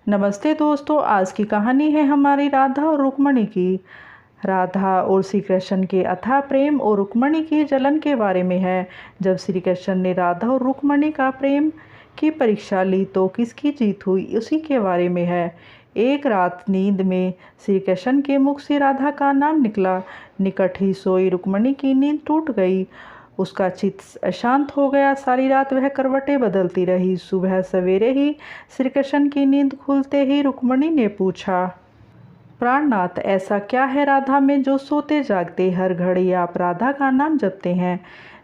नमस्ते दोस्तों, आज की कहानी है हमारी राधा और रुक्मणी की। राधा और श्री कृष्ण के अथाह प्रेम और रुक्मणी की जलन के बारे में है। जब श्री कृष्ण ने राधा और रुक्मणी का प्रेम की परीक्षा ली तो किसकी जीत हुई, उसी के बारे में है। एक रात नींद में श्री कृष्ण के मुख से राधा का नाम निकला। निकट ही सोई रुक्मणी की नींद टूट गई। उसका चित्त अशांत हो गया। सारी रात वह करवटें बदलती रही। सुबह सवेरे ही श्री कृष्ण की नींद खुलते ही रुक्मणी ने पूछा, प्राणनाथ, ऐसा क्या है राधा में जो सोते जागते हर घड़ी आप राधा का नाम जपते हैं?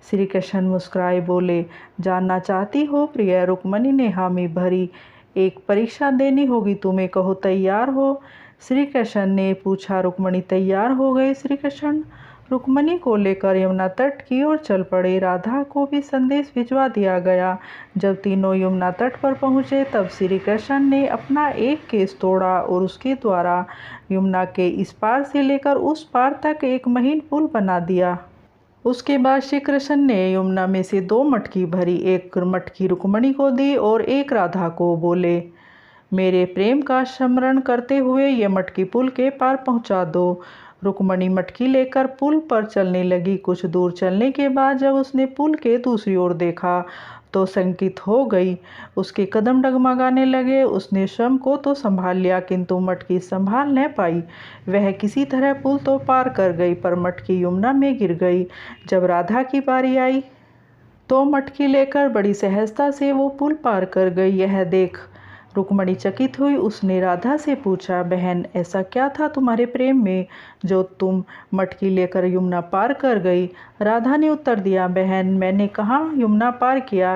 श्री कृष्ण मुस्कुराए बोले, जानना चाहती हो प्रिय? रुक्मणी ने हामी भरी। एक परीक्षा देनी होगी तुम्हें, कहो तैयार हो? श्री कृष्ण ने पूछा। रुक्मणी तैयार हो गई। श्री कृष्ण रुक्मणी को लेकर यमुना तट की ओर चल पड़े। राधा को भी संदेश भिजवा दिया गया। जब तीनों यमुना तट पर पहुँचे तब श्री कृष्ण ने अपना एक केस तोड़ा और उसके द्वारा यमुना के इस पार से लेकर उस पार तक एक महीन पुल बना दिया। उसके बाद श्री कृष्ण ने यमुना में से 2 मटकी भरी, एक मटकी रुक्मणी को दी और एक राधा को। बोले, मेरे प्रेम का स्मरण करते हुए ये मटकी पुल के पार पहुंचा दो। रुक्मणी मटकी लेकर पुल पर चलने लगी। कुछ दूर चलने के बाद जब उसने पुल के दूसरी ओर देखा तो शंकित हो गई। उसके कदम डगमगाने लगे। उसने स्वयं को तो संभाल लिया किंतु मटकी संभाल न पाई। वह किसी तरह पुल तो पार कर गई पर मटकी यमुना में गिर गई। जब राधा की बारी आई तो मटकी लेकर बड़ी सहजता से वो पुल पार कर गई। यह देख रुक्मणी चकित हुई। उसने राधा से पूछा, बहन, ऐसा क्या था तुम्हारे प्रेम में जो तुम मटकी लेकर यमुना पार कर गई? राधा ने उत्तर दिया, बहन, मैंने कहाँ यमुना पार किया।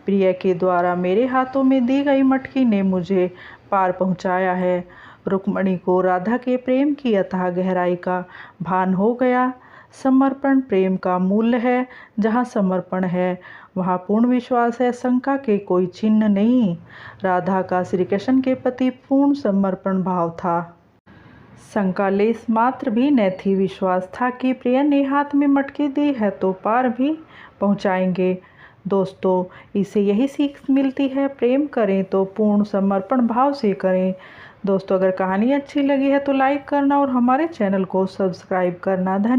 प्रिय के द्वारा मेरे हाथों में दी गई मटकी ने मुझे पार पहुँचाया है। रुक्मणी को राधा के प्रेम की अथाह गहराई का भान हो गया। समर्पण प्रेम का मूल्य है। जहाँ समर्पण है वहाँ पूर्ण विश्वास है, शंका के कोई चिन्ह नहीं। राधा का श्री कृष्ण के प्रति पूर्ण समर्पण भाव था। शंका लेस मात्र भी न थी। विश्वास था कि प्रिय ने हाथ में मटकी दी है तो पार भी पहुँचाएंगे। दोस्तों, इसे यही सीख मिलती है, प्रेम करें तो पूर्ण समर्पण भाव से करें। दोस्तों, अगर कहानी अच्छी लगी है तो लाइक करना और हमारे चैनल को सब्सक्राइब करना। धन्यवाद।